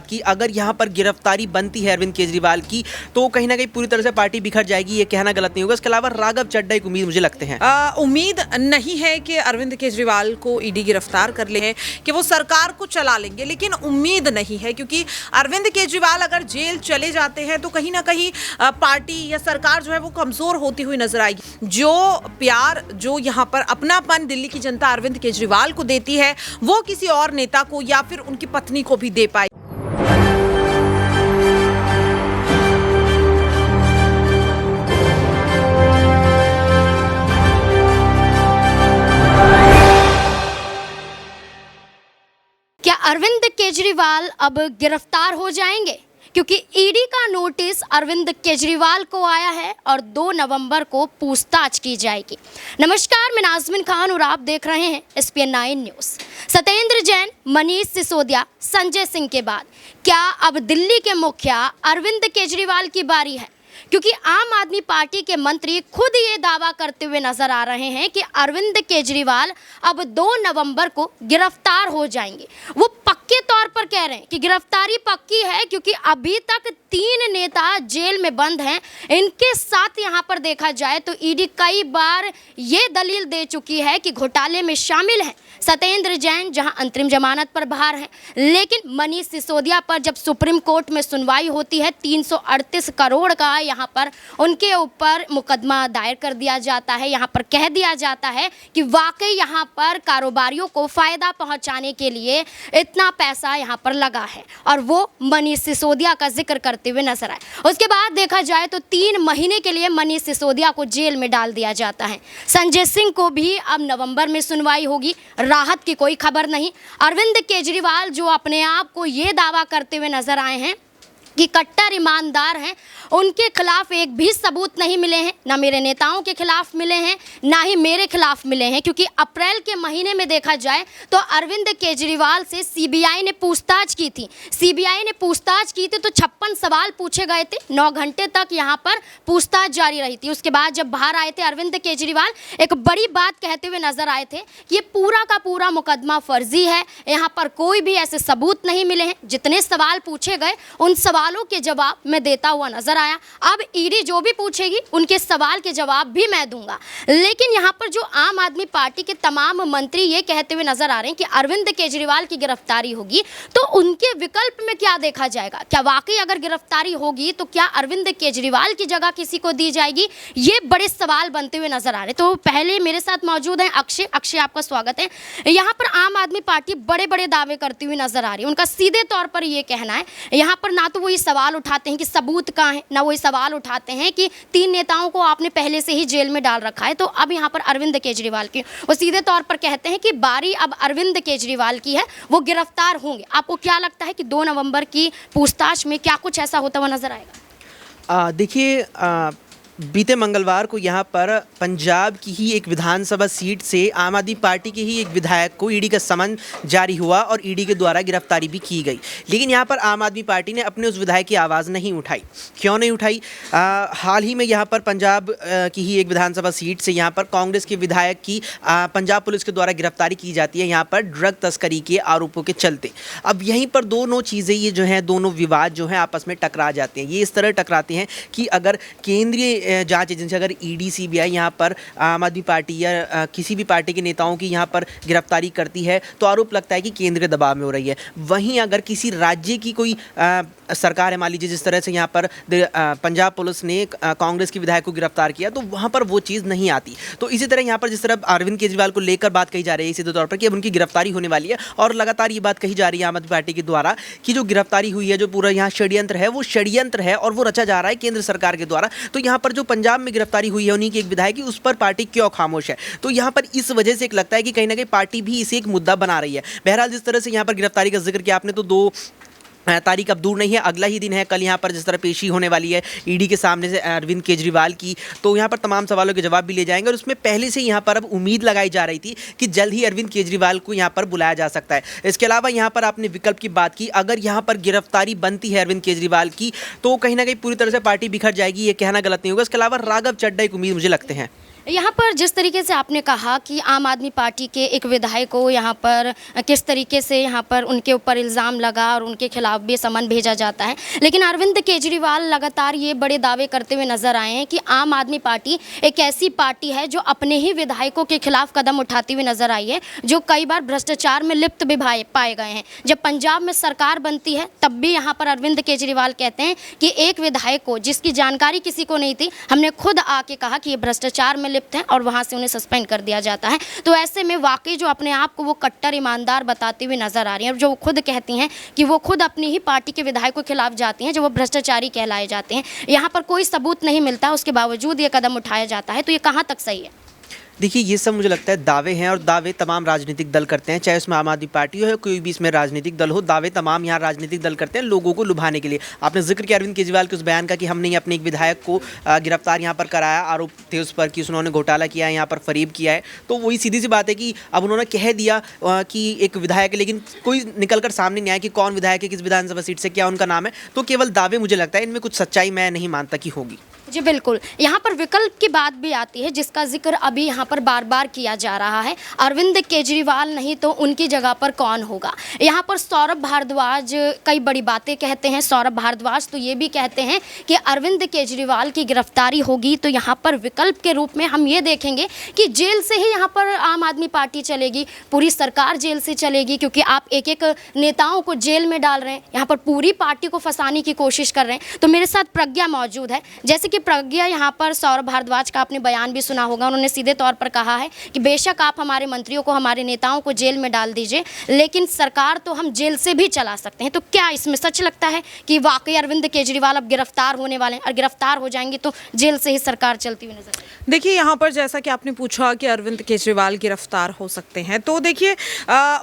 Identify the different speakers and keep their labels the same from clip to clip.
Speaker 1: की, अगर यहाँ पर गिरफ्तारी बनती है अरविंद केजरीवाल की तो कहीं ना कहीं पूरी तरह से पार्टी बिखर जाएगी, ये कहना गलत नहीं होगा। इसके अलावा राघव चड्ढा एक उम्मीद मुझे लगते हैं।
Speaker 2: उम्मीद नहीं है कि अरविंद केजरीवाल को ईडी गिरफ्तार कर ले, कि वो सरकार को चला लेंगे, लेकिन उम्मीद नहीं है, क्योंकि अरविंद केजरीवाल अगर जेल चले जाते हैं तो कहीं ना कहीं पार्टी या सरकार जो है वो कमजोर होती हुई नजर आएगी। जो प्यार, जो यहाँ पर अपनापन दिल्ली की जनता अरविंद केजरीवाल को देती है, वो किसी और नेता को या फिर उनकी पत्नी को भी दे पाए।
Speaker 3: क्या अरविंद केजरीवाल अब गिरफ्तार हो जाएंगे? क्योंकि ईडी का नोटिस अरविंद केजरीवाल को आया है और 2 नवंबर को पूछताछ की जाएगी। नमस्कार, मैं नाज़मीन खान और आप देख रहे हैं SPN9 न्यूज़। सत्येंद्र जैन, मनीष सिसोदिया, संजय सिंह के बाद क्या अब दिल्ली के मुखिया अरविंद केजरीवाल की बारी है? क्योंकि आम आदमी पार्टी के मंत्री खुद ये दावा करते हुए नजर आ रहे हैं कि अरविंद केजरीवाल अब 2 नवंबर को गिरफ्तार हो जाएंगे। वो पक्के तौर पर कह रहे हैं कि गिरफ्तारी पक्की है, क्योंकि अभी तक 3 नेता जेल में बंद हैं। इनके साथ यहाँ पर देखा जाए तो ईडी कई बार ये दलील दे चुकी है कि घोटाले में शामिल हैं। सत्येंद्र जैन जहां अंतरिम जमानत पर बाहर हैं, लेकिन मनीष सिसोदिया पर जब सुप्रीम कोर्ट में सुनवाई होती है 338 करोड़ का यहाँ पर उनके ऊपर मुकदमा दायर कर दिया जाता है। यहाँ पर कह दिया जाता है कि वाकई यहाँ पर कारोबारियों को फ़ायदा पहुँचाने के लिए इतना पैसा यहाँ पर लगा है, और वो मनीष सिसोदिया का जिक्र करते हुए नजर आए। उसके बाद देखा जाए तो 3 महीने के लिए मनीष सिसोदिया को जेल में डाल दिया जाता है। संजय सिंह को भी अब नवंबर में सुनवाई होगी, राहत की कोई खबर नहीं। अरविंद केजरीवाल जो अपने आप को ये दावा करते हुए नजर आए हैं कि कट्टर ईमानदार हैं, उनके खिलाफ एक भी सबूत नहीं मिले हैं, ना मेरे नेताओं के खिलाफ मिले हैं, ना ही मेरे खिलाफ मिले हैं। क्योंकि अप्रैल के महीने में देखा जाए तो अरविंद केजरीवाल से सीबीआई ने पूछताछ की थी। सीबीआई ने पूछताछ की थी तो 56 सवाल पूछे गए थे, 9 घंटे तक यहाँ पर पूछताछ जारी रही थी। उसके बाद जब बाहर आए थे अरविंद केजरीवाल, एक बड़ी बात कहते हुए नजर आए थे कि ये पूरा का पूरा मुकदमा फर्जी है, यहाँ पर कोई भी ऐसे सबूत नहीं मिले हैं। जितने सवाल पूछे गए उन सवालों के जवाब मैं देता हुआ नजर आया। अब ईडी जो भी पूछेगी उनके सवाल के जवाब भी मैं दूंगा। लेकिन यहाँ पर जो आम आदमी पार्टी के तमाम मंत्री ये कहते हुए नजर आ रहे हैं कि अरविंद केजरीवाल की गिरफ्तारी होगी तो उनके विकल्प में क्या देखा जाएगा? क्या वाकई अगर गिरफ्तारी होगी तो क्या अरविंद केजरीवाल की जगह किसी को दी जाएगी? ये बड़े सवाल बनते हुए नजर आ रहे हैं। तो पहले मेरे साथ मौजूद हैं अक्षय, आपका स्वागत है। यहाँ पर आम आदमी पार्टी बड़े बड़े दावे करती हुई नजर आ रही है। उनका सीधे तौर पर ये कहना है, यहाँ पर ना तो वो सवाल उठाते हैं कि सबूत कहाँ है, ना वो सवाल उठाते हैं कि 3 नेताओं को आपने पहले से ही जेल में डाल रखा है, तो अब यहाँ पर अरविंद केजरीवाल की, वो सीधे तौर पर कहते हैं कि बारी अब अरविंद केजरीवाल की है, वो गिरफ्तार होंगे। आपको क्या लगता है कि 2 नवंबर की पूछताछ में क्या कुछ ऐसा होता हुआ नजर आएगा?
Speaker 1: देखिए, बीते मंगलवार को यहाँ पर पंजाब की ही एक विधानसभा सीट से आम आदमी पार्टी के ही एक विधायक को ईडी का समन जारी हुआ और ईडी के द्वारा गिरफ्तारी भी की गई। लेकिन यहाँ पर आम आदमी पार्टी ने अपने उस विधायक की आवाज़ नहीं उठाई। क्यों नहीं उठाई? हाल ही में यहाँ पर पंजाब की ही एक विधानसभा सीट से यहाँ पर कांग्रेस के विधायक की पंजाब पुलिस के द्वारा गिरफ्तारी की जाती है, यहाँ पर ड्रग तस्करी के आरोपों के चलते। अब यहीं पर दोनों चीज़ें, ये जो हैं दोनों विवाद जो हैं आपस में टकरा जाते हैं। ये इस तरह टकराते हैं कि अगर केंद्रीय जांच एजेंसी, अगर ईडी सीबीआई यहाँ पर आम आदमी पार्टी या किसी भी पार्टी के नेताओं की यहाँ पर गिरफ्तारी करती है तो आरोप लगता है कि केंद्रीय दबाव में हो रही है। वहीं अगर किसी राज्य की कोई सरकार है, मान लीजिए जिस तरह से यहाँ पर पंजाब पुलिस ने कांग्रेस के विधायक को गिरफ्तार किया, तो वहाँ पर वो चीज़ नहीं आती। तो इसी तरह यहाँ पर जिस तरह अरविंद केजरीवाल को लेकर बात कही जा रही है सीधे तौर पर कि अब उनकी गिरफ्तारी होने वाली है, और लगातार ये बात कही जा रही है आम आदमी पार्टी के द्वारा कि जो गिरफ्तारी हुई है, जो पूरा यहाँ षड्यंत्र है, वो षड्यंत्र है और वो रचा जा रहा है केंद्र सरकार के द्वारा। तो यहाँ पर जो पंजाब में गिरफ्तारी हुई है उन्हीं की एक विधायक की, उस पर पार्टी क्यों खामोश है? तो यहाँ पर इस वजह से एक लगता है कि कहीं ना कहीं पार्टी भी इसे एक मुद्दा बना रही है। बहरहाल जिस तरह से यहाँ पर गिरफ्तारी का जिक्र किया आपने, तो 2 तारीख अब दूर नहीं है, अगला ही दिन है। कल यहाँ पर जिस तरह पेशी होने वाली है ईडी के सामने से अरविंद केजरीवाल की, तो यहाँ पर तमाम सवालों के जवाब भी ले जाएंगे। और उसमें पहले से यहाँ पर अब उम्मीद लगाई जा रही थी कि जल्द ही अरविंद केजरीवाल को यहाँ पर बुलाया जा सकता है। इसके अलावा यहाँ पर आपने विकल्प की बात की, अगर यहाँ पर गिरफ्तारी बनती है अरविंद केजरीवाल की तो कहीं ना कहीं पूरी तरह से पार्टी बिखर जाएगी, ये कहना गलत नहीं होगा। इसके अलावा राघव चड्ढा एक उम्मीद मुझे लगते हैं।
Speaker 3: यहाँ पर जिस तरीके से आपने कहा कि आम आदमी पार्टी के एक विधायक को यहाँ पर किस तरीके से यहाँ पर उनके ऊपर इल्ज़ाम लगा और उनके खिलाफ भी समन भेजा जाता है, लेकिन अरविंद केजरीवाल लगातार ये बड़े दावे करते हुए नजर आए हैं कि आम आदमी पार्टी एक ऐसी पार्टी है जो अपने ही विधायकों के खिलाफ कदम उठाती हुई नजर आई है, जो कई बार भ्रष्टाचार में लिप्त भी पाए गए हैं। जब पंजाब में सरकार बनती है तब भी यहाँ पर अरविंद केजरीवाल कहते हैं कि एक विधायक को, जिसकी जानकारी किसी को नहीं थी, हमने खुद आके कहा कि ये भ्रष्टाचार में लिप्त हैं और वहाँ से उन्हें सस्पेंड कर दिया जाता है। तो ऐसे में वाकई जो अपने आप को वो कट्टर ईमानदार बताती हुई नजर आ रही हैं और जो खुद कहती हैं कि वो खुद अपनी ही पार्टी के विधायकों के खिलाफ जाती हैं जो वो भ्रष्टाचारी कहलाए जाते हैं, यहाँ पर कोई सबूत नहीं मिलता, उसके बावजूद ये कदम उठाया जाता है, तो ये कहाँ तक सही है?
Speaker 1: देखिए, ये सब मुझे लगता है दावे हैं, और दावे तमाम राजनीतिक दल करते हैं, चाहे उसमें आम आदमी पार्टी हो या कोई भी इसमें राजनीतिक दल हो। दावे तमाम यहाँ राजनीतिक दल करते हैं लोगों को लुभाने के लिए। आपने जिक्र किया अरविंद केजरीवाल के उस बयान का कि हमने अपने एक विधायक को गिरफ्तार यहाँ पर कराया, आरोप थे उस पर कि उन्होंने घोटाला किया है, यहाँ पर फरेब किया है। तो वही सीधी सी बात है कि अब उन्होंने कह दिया कि एक विधायक है, लेकिन कोई निकल कर सामने नहीं आया कि कौन विधायक है, किस विधानसभा सीट से, क्या उनका नाम है। तो केवल दावे, मुझे लगता है इनमें कुछ सच्चाई मैं नहीं मानता कि होगी।
Speaker 3: जी बिल्कुल, यहाँ पर विकल्प की बात भी आती है जिसका जिक्र अभी यहाँ पर बार बार किया जा रहा है। अरविंद केजरीवाल नहीं तो उनकी जगह पर कौन होगा? यहाँ पर सौरभ भारद्वाज कई बड़ी बातें कहते हैं। सौरभ भारद्वाज तो ये भी कहते हैं कि अरविंद केजरीवाल की गिरफ्तारी होगी तो यहाँ पर विकल्प के रूप में हम ये देखेंगे कि जेल से ही यहाँ पर आम आदमी पार्टी चलेगी, पूरी सरकार जेल से चलेगी, क्योंकि आप एक एक नेताओं को जेल में डाल रहे हैं, यहाँ पर पूरी पार्टी को फंसाने की कोशिश कर रहे हैं। तो मेरे साथ प्रज्ञा मौजूद है। जैसे कि प्रज्ञा, यहाँ पर सौरभ भारद्वाज का आपने बयान भी सुना होगा, उन्होंने सीधे तौर पर कहा है कि बेशक आप हमारे मंत्रियों को, हमारे नेताओं को जेल में डाल दीजिए, लेकिन सरकार तो हम जेल से भी चला सकते हैं। तो क्या इसमें सच लगता है कि वाकई अरविंद केजरीवाल अब गिरफ्तार होने वाले हैं और गिरफ्तार हो जाएंगे तो जेल से ही सरकार चलती हुई नजर?
Speaker 2: देखिए, यहाँ पर जैसा कि आपने पूछा कि अरविंद केजरीवाल गिरफ्तार हो सकते हैं, तो देखिए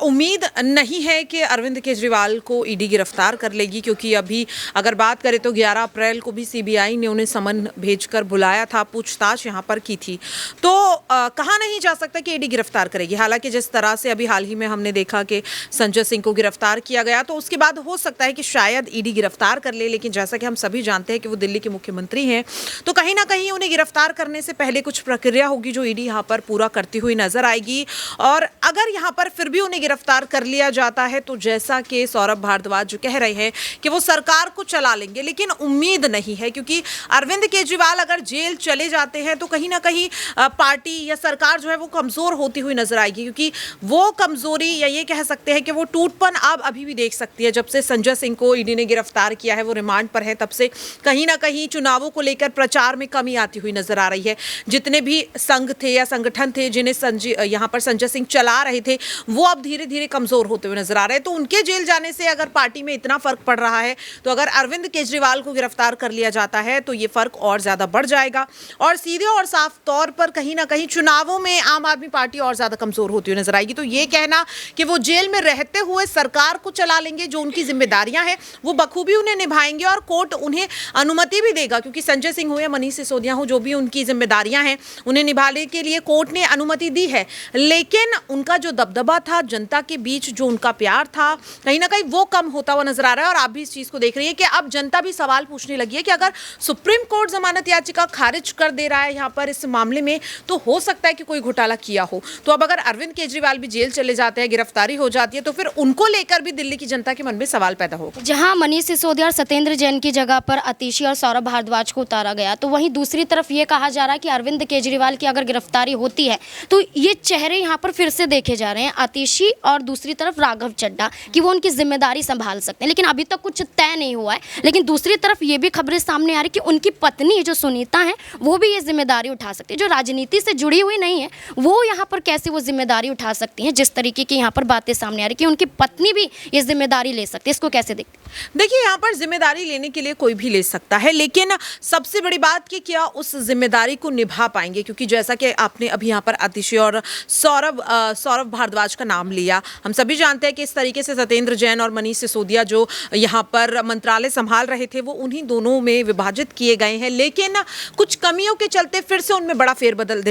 Speaker 2: उम्मीद नहीं है कि अरविंद केजरीवाल को ईडी गिरफ्तार कर लेगी, क्योंकि अभी अगर बात करें तो 11 अप्रैल को भी सीबीआई ने उन्हें समन भेजकर बुलाया था, पूछताछ यहाँ पर की थी। तो कहा नहीं जा सकता कि ईडी गिरफ्तार करेगी। हालांकि जिस तरह से अभी हाल ही में हमने देखा कि संजय सिंह को गिरफ्तार किया गया, तो उसके बाद हो सकता है कि शायद ईडी गिरफ्तार कर ले, लेकिन जैसा कि हम सभी जानते हैं कि वो दिल्ली के मुख्यमंत्री हैं, तो कहीं ना कहीं उन्हें गिरफ्तार करने से पहले कुछ प्रक्रिया होगी जो ईडी यहाँ पर पूरा करती हुई नजर आएगी। और अगर यहाँ पर फिर भी उन्हें गिरफ्तार कर लिया जाता है तो जैसा कि सौरभ भारद्वाज जो कह रहे हैं कि वो सरकार को चला लेंगे, लेकिन उम्मीद नहीं है, क्योंकि अरविंद केजरीवाल अगर जेल चले जाते हैं तो कहीं ना कहीं पार्टी या सरकार जो है वो कमजोर होती हुई नजर आएगी, क्योंकि वो कमजोरी, या ये कह सकते हैं कि वो टूटपन आप अभी भी देख सकती है। जब से संजय सिंह को ईडी ने गिरफ्तार किया है, वो रिमांड पर है, तब से कहीं ना कहीं चुनावों को लेकर प्रचार में कमी आती हुई नजर आ रही है। जितने भी संघ थे या संगठन थे जिन्हें यहाँ पर संजय सिंह चला रहे थे, वो अब धीरे धीरे कमजोर होते हुए नजर आ रहे हैं। तो उनके जेल जाने से अगर पार्टी में इतना फर्क पड़ रहा है, तो अगर अरविंद केजरीवाल को गिरफ्तार कर लिया जाता है तो ये फर्क और ज्यादा बढ़ जाएगा, और सीधे और साफ तौर पर कहीं ना कहीं चुनावों में आम आदमी पार्टी और ज्यादा कमजोर होती हुई नजर आएगी। तो ये कहना कि वो जेल में रहते हुए सरकार को चला लेंगे, जो उनकी जिम्मेदारियां हैं वो बखूबी उन्हें निभाएंगे और कोर्ट उन्हें अनुमति भी देगा, क्योंकि संजय सिंह हो या मनीष सिसोदिया हो, जो भी उनकी जिम्मेदारियां हैं उन्हें निभाने के लिए कोर्ट ने अनुमति दी है। लेकिन उनका जो दबदबा था, जनता के बीच जो उनका प्यार था, कहीं ना कहीं वो कम होता हुआ नजर आ रहा है। और आप भी इस चीज को देख रही है कि अब जनता भी सवाल पूछने लगी है कि अगर सुप्रीम कोर्ट जमानत याचिका खारिज कर दे रहा है यहाँ पर इस मामले में, तो हो सकता है कि कोई घोटाला किया हो। तो अब अगर अरविंद केजरीवाल भी जेल चले जाते हैं, गिरफ्तारी हो जाती है, तो फिर उनको लेकर भी दिल्ली की जनता के मन में सवाल पैदा होगा।
Speaker 3: जहां मनीष सिसोदिया और सत्येंद्र जैन की जगह पर आतिशी और सौरभ भारद्वाज को उतारा गया, तो वहीं दूसरी तरफ ये कहा जा रहा है कि अरविंद केजरीवाल की अगर गिरफ्तारी होती है तो ये चेहरे यहाँ पर फिर से देखे जा रहे हैं, आतिशी और दूसरी तरफ राघव चड्ढा, कि वो उनकी जिम्मेदारी संभाल सकते हैं। लेकिन अभी तक कुछ तय नहीं हुआ है। लेकिन दूसरी तरफ ये भी खबरें सामने आ रही कि उनकी पत्नी जो सुनीता है वो भी ये जिम्मेदारी उठा सकती है, जो राजनीति से जुड़ी हुई नहीं है, वो यहाँ पर कैसे वो जिम्मेदारी उठा सकती हैं। जिस तरीके की यहाँ पर बातें सामने आ रही कि उनकी पत्नी भी ये जिम्मेदारी ले सकती है, इसको कैसे देखते?
Speaker 2: देखिए, यहाँ पर जिम्मेदारी लेने के लिए कोई भी ले सकता है, लेकिन सबसे बड़ी बात कि क्या उस जिम्मेदारी को निभा पाएंगे, क्योंकि जैसा कि आपने अभी यहाँ पर आतिशी और सौरभ भारद्वाज का नाम लिया, हम सभी जानते हैं कि इस तरीके से सत्येंद्र जैन और मनीष सिसोदिया जो यहाँ पर मंत्रालय संभाल रहे थे, वो उन्हीं दोनों में विभाजित किए गए हैं। लेकिन कुछ कमियों के चलते फिर से उनमें बड़ा फेरबदल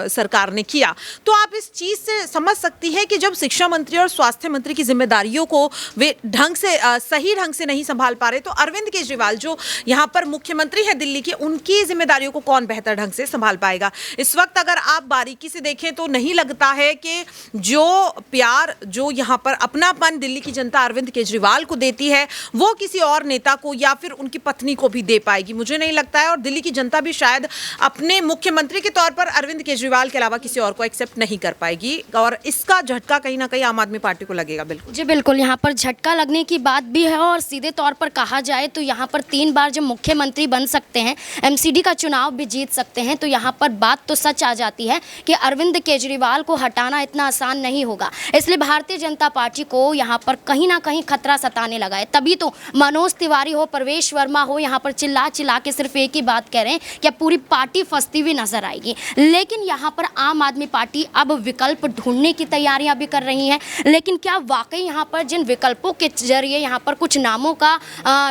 Speaker 2: सरकार ने किया। तो आप इस चीज़ से समझ सकती है कि जब शिक्षा मंत्री और स्वास्थ्य मंत्री की जिम्मेदारियों को वे ढंग से सही ढंग से नहीं संभाल पा रहे, तो अरविंद केजरीवाल जो यहाँ पर मुख्यमंत्री है दिल्ली के, उनकी जिम्मेदारियों को कौन बेहतर ढंग से संभाल पाएगा। इस वक्त अगर आप बारीकी से देखें तो नहीं लगता है कि जो प्यार, जो यहाँ पर अपनापन दिल्ली की जनता अरविंद केजरीवाल को देती है, वो किसी और नेता को या फिर उनकी पत्नी को भी दे पाएगी, मुझे नहीं लगता है। और दिल्ली की जनता भी शायद अपने मुख्यमंत्री के तौर पर अरविंद केजरीवाल के अलावा किसी और को एक्सेप्ट नहीं कर पाएगी, और इसका झटका कहीं ना कहीं आम आदमी पार्टी को लगेगा। बिल्कुल
Speaker 3: जी बिल्कुल, यहाँ पर झटका लगने की बात भी है। और सीधे तौर पर कहा जाए तो यहाँ पर 3 बार जब मुख्यमंत्री बन सकते हैं, एमसीडी का चुनाव भी जीत सकते हैं, तो यहाँ पर बात तो सच आ जाती है कि अरविंद केजरीवाल को हटाना इतना आसान नहीं होगा। इसलिए भारतीय जनता पार्टी को यहाँ पर कहीं ना कहीं खतरा सताने लगा है। तभी तो मनोज तिवारी हो, प्रवेश वर्मा हो, यहाँ पर चिल्ला चिल्ला के सिर्फ एक ही बात कह रहे हैं कि अब पूरी पार्टी फंसती हुई नजर आएगी। लेकिन यहाँ पर आम आदमी पार्टी अब विकल्प ढूंढने की तैयारियां भी कर रही है। लेकिन क्या वाकई यहाँ पर जिन विकल्पों के जरिए यहाँ पर कुछ नामों का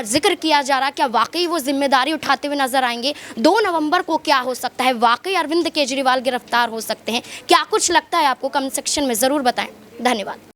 Speaker 3: जिक्र किया जा रहा है, क्या वाकई वो जिम्मेदारी उठाते हुए नजर आएंगे? 2 नवंबर को क्या हो सकता है? वाकई अरविंद केजरीवाल गिरफ्तार हो सकते हैं? क्या कुछ लगता है आपको? कमेंट सेक्शन में ज़रूर बताएं। धन्यवाद।